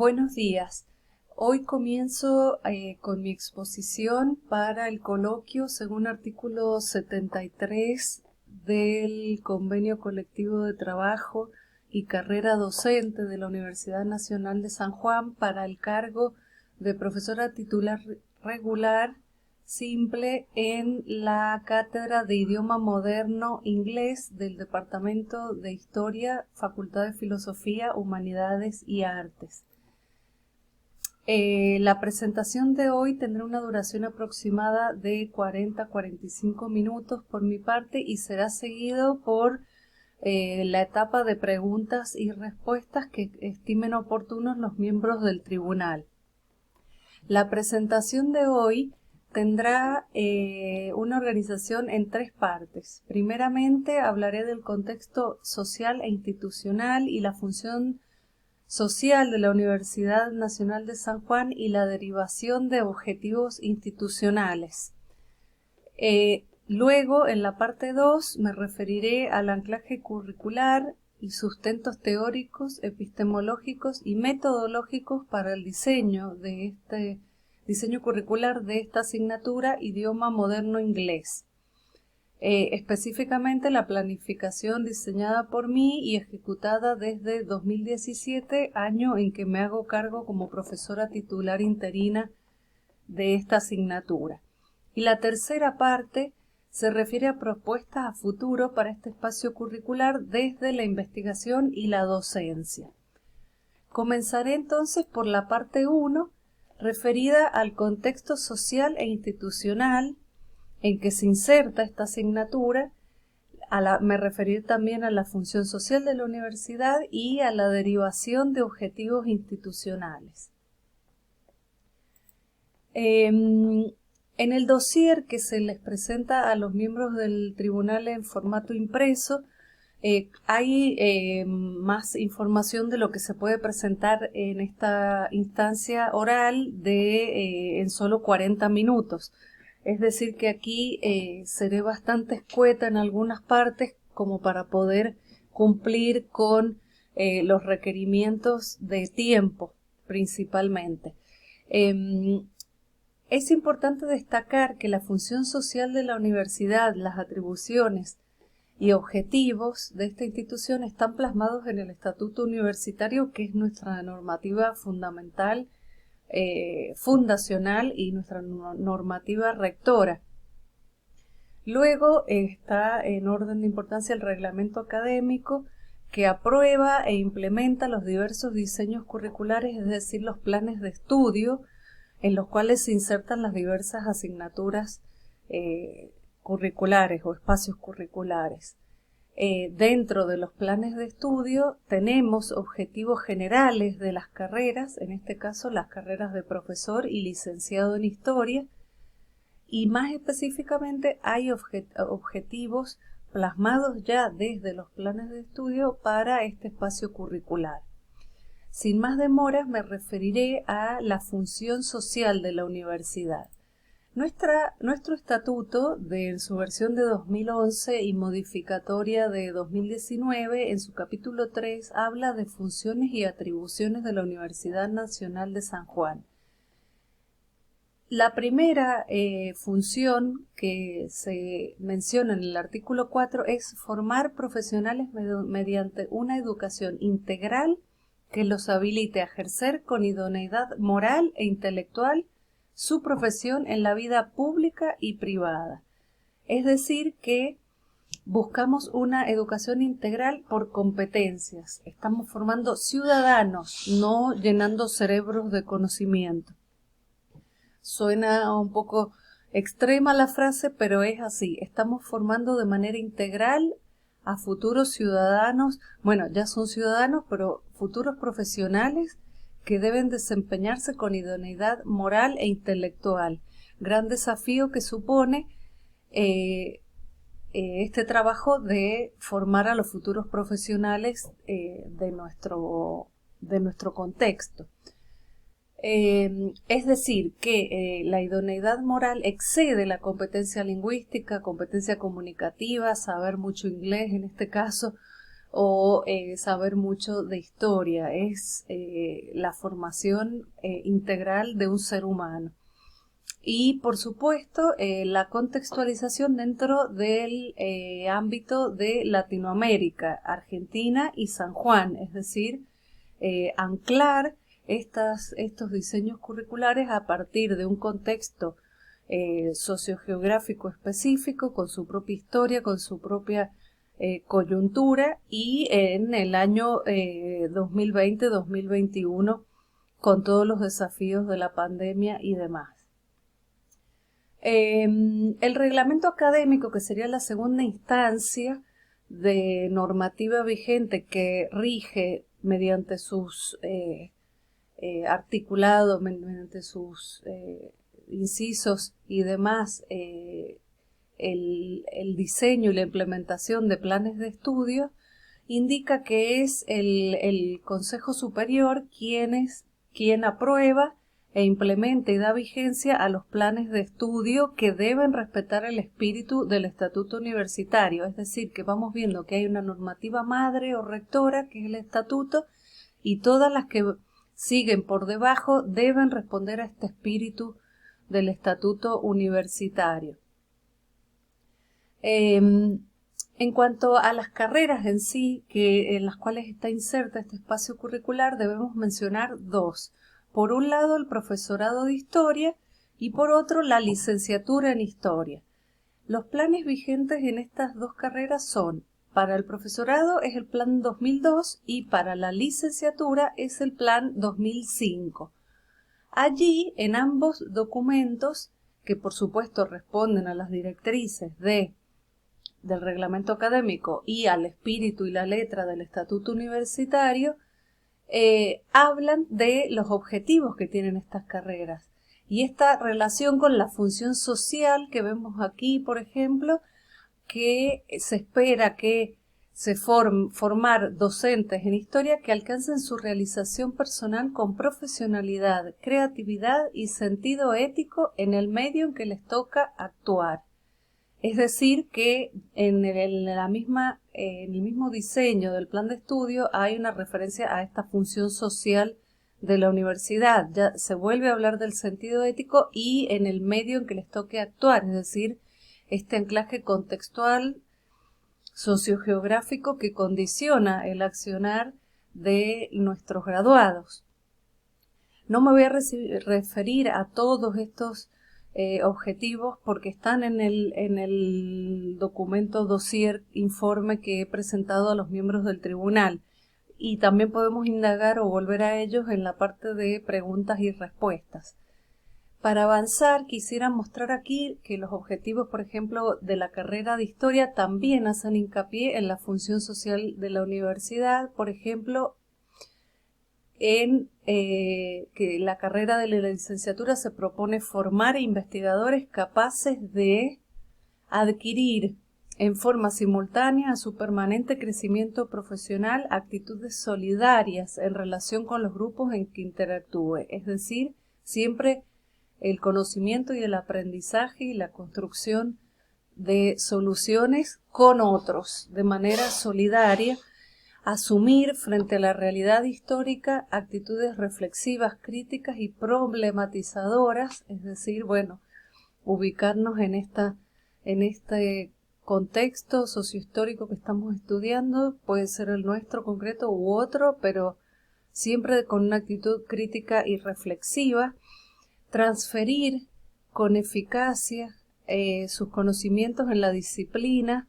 Buenos días. Hoy comienzo con mi exposición para el coloquio según artículo 73 del Convenio Colectivo de Trabajo y Carrera Docente de la Universidad Nacional de San Juan para el cargo de profesora titular regular simple en la Cátedra de Idioma Moderno Inglés del Departamento de Historia, Facultad de Filosofía, Humanidades y Artes. La presentación de hoy tendrá una duración aproximada de 40 a 45 minutos por mi parte y será seguido por la etapa de preguntas y respuestas que estimen oportunos los miembros del tribunal. La presentación de hoy tendrá una organización en tres partes. Primeramente hablaré del contexto social e institucional y la función social de la Universidad Nacional de San Juan y la derivación de objetivos institucionales. Luego, en la parte 2, me referiré al anclaje curricular y sustentos teóricos, epistemológicos y metodológicos para el diseño curricular de esta asignatura Idioma Moderno Inglés. Específicamente la planificación diseñada por mí y ejecutada desde 2017, año en que me hago cargo como profesora titular interina de esta asignatura. Y la tercera parte se refiere a propuestas a futuro para este espacio curricular desde la investigación y la docencia. Comenzaré entonces por la parte 1, referida al contexto social e institucional en que se inserta esta asignatura. Me referiré también a la función social de la universidad y a la derivación de objetivos institucionales. En el dossier que se les presenta a los miembros del tribunal en formato impreso, hay más información de lo que se puede presentar en esta instancia oral en solo 40 minutos. Es decir, que aquí seré bastante escueta en algunas partes como para poder cumplir con los requerimientos de tiempo, principalmente. Es importante destacar que la función social de la universidad, las atribuciones y objetivos de esta institución están plasmados en el Estatuto Universitario, que es nuestra normativa fundamental, fundacional y nuestra normativa rectora. Luego está en orden de importancia el reglamento académico que aprueba e implementa los diversos diseños curriculares, es decir, los planes de estudio en los cuales se insertan las diversas asignaturas curriculares o espacios curriculares. Dentro de los planes de estudio tenemos objetivos generales de las carreras, en este caso las carreras de profesor y licenciado en historia, y más específicamente hay objetivos plasmados ya desde los planes de estudio para este espacio curricular. Sin más demoras me referiré a la función social de la universidad. Nuestro estatuto, en su versión de 2011 y modificatoria de 2019, en su capítulo 3, habla de funciones y atribuciones de la Universidad Nacional de San Juan. La primera función que se menciona en el artículo 4 es formar profesionales mediante una educación integral que los habilite a ejercer con idoneidad moral e intelectual su profesión en la vida pública y privada. Es decir, que buscamos una educación integral por competencias. Estamos formando ciudadanos, no llenando cerebros de conocimiento. Suena un poco extrema la frase, pero es así. Estamos formando de manera integral a futuros ciudadanos, bueno, ya son ciudadanos, pero futuros profesionales que deben desempeñarse con idoneidad moral e intelectual. Gran desafío que supone este trabajo de formar a los futuros profesionales de nuestro contexto. Es decir, que la idoneidad moral excede la competencia lingüística, competencia comunicativa, saber mucho inglés en este caso, o saber mucho de historia, es la formación integral de un ser humano. Y por supuesto la contextualización dentro del ámbito de Latinoamérica, Argentina y San Juan, es decir, anclar estos diseños curriculares a partir de un contexto sociogeográfico específico, con su propia historia, con su propia coyuntura, y en el año 2020-2021 con todos los desafíos de la pandemia y demás. El reglamento académico, que sería la segunda instancia de normativa vigente que rige mediante sus articulados, mediante sus incisos y demás, el diseño y la implementación de planes de estudio, indica que es el Consejo Superior quien aprueba e implementa y da vigencia a los planes de estudio, que deben respetar el espíritu del estatuto universitario. Es decir, que vamos viendo que hay una normativa madre o rectora, que es el estatuto, y todas las que siguen por debajo deben responder a este espíritu del estatuto universitario. En cuanto a las carreras en sí, en las cuales está inserta este espacio curricular, debemos mencionar dos. Por un lado, el profesorado de historia, y por otro, la licenciatura en historia. Los planes vigentes en estas dos carreras son: para el profesorado es el plan 2002 y para la licenciatura es el plan 2005. Allí, en ambos documentos, que por supuesto responden a las directrices del reglamento académico y al espíritu y la letra del estatuto universitario, hablan de los objetivos que tienen estas carreras y esta relación con la función social que vemos aquí, por ejemplo, que se espera que se formar docentes en historia que alcancen su realización personal con profesionalidad, creatividad y sentido ético en el medio en que les toca actuar. Es decir, que en el mismo diseño del plan de estudio hay una referencia a esta función social de la universidad. Ya se vuelve a hablar del sentido ético y en el medio en que les toque actuar, es decir, este anclaje contextual sociogeográfico que condiciona el accionar de nuestros graduados. No me voy a referir a todos estos objetivos porque están en el documento dossier informe que he presentado a los miembros del tribunal, y también podemos indagar o volver a ellos en la parte de preguntas y respuestas. Para avanzar, quisiera mostrar aquí que los objetivos, por ejemplo, de la carrera de historia también hacen hincapié en la función social de la universidad. Por ejemplo, en que la carrera de la licenciatura se propone formar investigadores capaces de adquirir en forma simultánea a su permanente crecimiento profesional actitudes solidarias en relación con los grupos en que interactúe, es decir, siempre el conocimiento y el aprendizaje y la construcción de soluciones con otros de manera solidaria, asumir frente a la realidad histórica actitudes reflexivas, críticas y problematizadoras, es decir, ubicarnos en este contexto sociohistórico que estamos estudiando, puede ser el nuestro concreto u otro, pero siempre con una actitud crítica y reflexiva, transferir con eficacia sus conocimientos en la disciplina,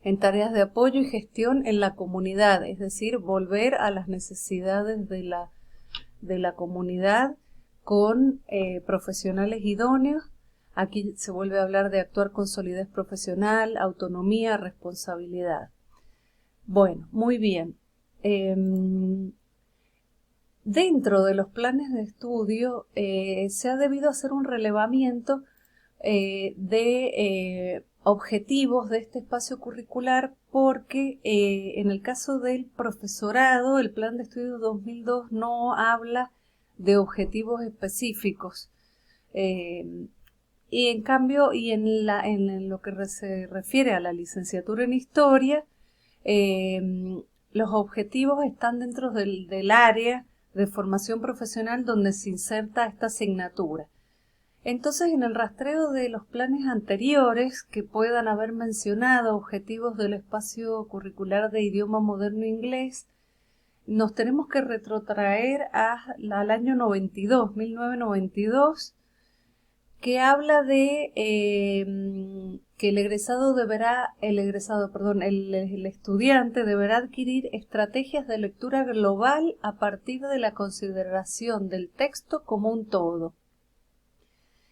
en tareas de apoyo y gestión en la comunidad, es decir, volver a las necesidades de la comunidad con profesionales idóneos. Aquí se vuelve a hablar de actuar con solidez profesional, autonomía, responsabilidad. Bueno, muy bien. Dentro de los planes de estudio se ha debido hacer un relevamiento de objetivos de este espacio curricular porque en el caso del profesorado, el plan de estudio 2002 no habla de objetivos específicos. Y en cambio, en lo que se refiere a la licenciatura en historia, Los objetivos están dentro del área de formación profesional donde se inserta esta asignatura. Entonces, en el rastreo de los planes anteriores que puedan haber mencionado objetivos del espacio curricular de idioma moderno inglés, nos tenemos que retrotraer al año 1992, que habla de que el estudiante deberá adquirir estrategias de lectura global a partir de la consideración del texto como un todo.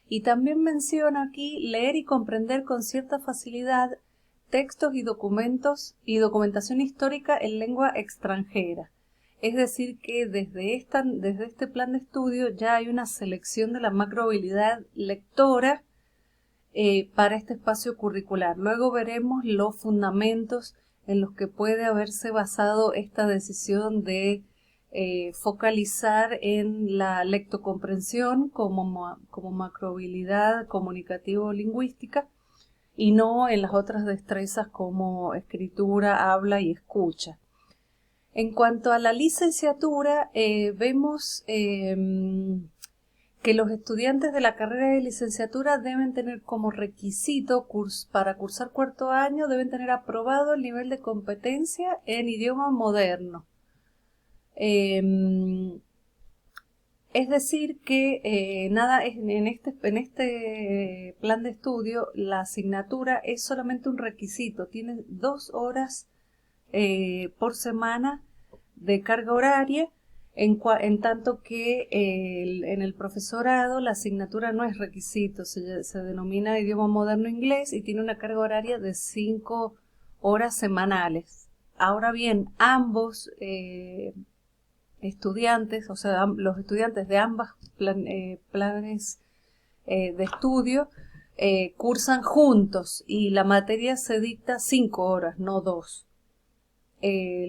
Y también menciona aquí leer y comprender con cierta facilidad textos y documentos y documentación histórica en lengua extranjera. Es decir, que desde este plan de estudio ya hay una selección de la macrohabilidad lectora para este espacio curricular. Luego veremos los fundamentos en los que puede haberse basado esta decisión de focalizar en la lectocomprensión como macrohabilidad comunicativo-lingüística y no en las otras destrezas como escritura, habla y escucha. En cuanto a la licenciatura, vemos que los estudiantes de la carrera de licenciatura deben tener como requisito para cursar cuarto año, deben tener aprobado el nivel de competencia en idioma moderno. Es decir que en este plan de estudio la asignatura es solamente un requisito, tiene 2 horas por semana de carga horaria, en tanto que en el profesorado la asignatura no es requisito, se denomina idioma moderno inglés y tiene una carga horaria de 5 horas semanales. Ahora bien, ambos estudiantes, o sea, los estudiantes de ambos planes de estudio cursan juntos y la materia se dicta 5 horas, no 2.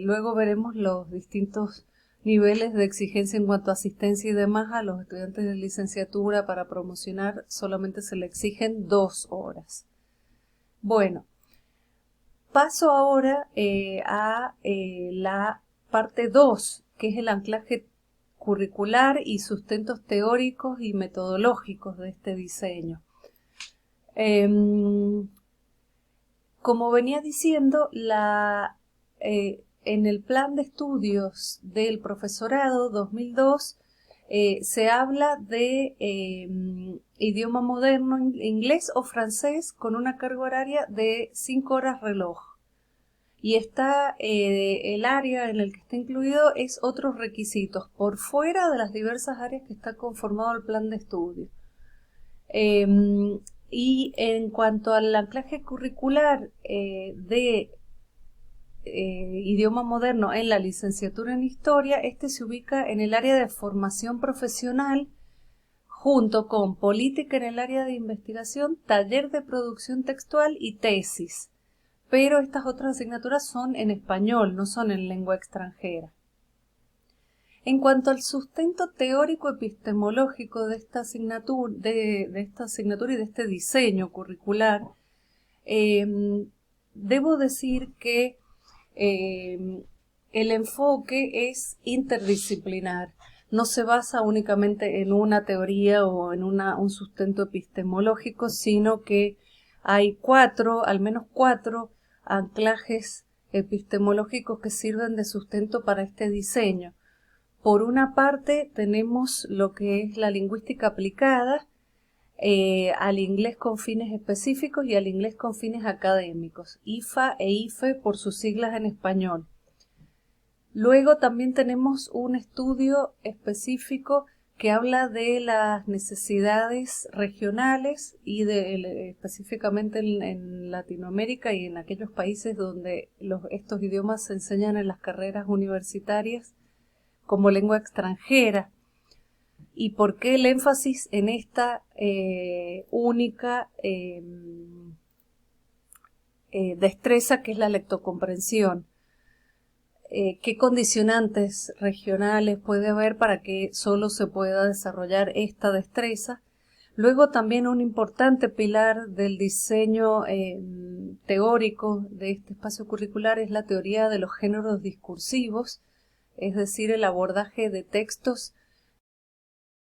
Luego veremos los distintos niveles de exigencia en cuanto a asistencia y demás. A los estudiantes de licenciatura para promocionar solamente se le exigen 2 horas. Bueno, paso ahora a la parte 2, que es el anclaje curricular y sustentos teóricos y metodológicos de este diseño. Como venía diciendo, en el plan de estudios del profesorado 2002 se habla de idioma moderno inglés o francés con una carga horaria de 5 horas reloj. Y el área en el que está incluido es otros requisitos, por fuera de las diversas áreas que está conformado el plan de estudio. Y en cuanto al anclaje curricular de idioma moderno en la licenciatura en Historia, este se ubica en el área de formación profesional junto con política en el área de investigación, taller de producción textual y tesis. Pero estas otras asignaturas son en español, no son en lengua extranjera. En cuanto al sustento teórico epistemológico de esta asignatura, de esta asignatura y de este diseño curricular, debo decir que el enfoque es interdisciplinar. No se basa únicamente en una teoría o en un sustento epistemológico, sino que hay al menos cuatro anclajes epistemológicos que sirven de sustento para este diseño. Por una parte tenemos lo que es la lingüística aplicada al inglés con fines específicos y al inglés con fines académicos, IFA e IFE por sus siglas en español. Luego también tenemos un estudio específico que habla de las necesidades regionales y específicamente en Latinoamérica y en aquellos países donde estos idiomas se enseñan en las carreras universitarias como lengua extranjera. ¿Y por qué el énfasis en esta única destreza que es la lectocomprensión? ¿Qué condicionantes regionales puede haber para que solo se pueda desarrollar esta destreza? Luego también un importante pilar del diseño teórico de este espacio curricular es la teoría de los géneros discursivos, es decir, el abordaje de textos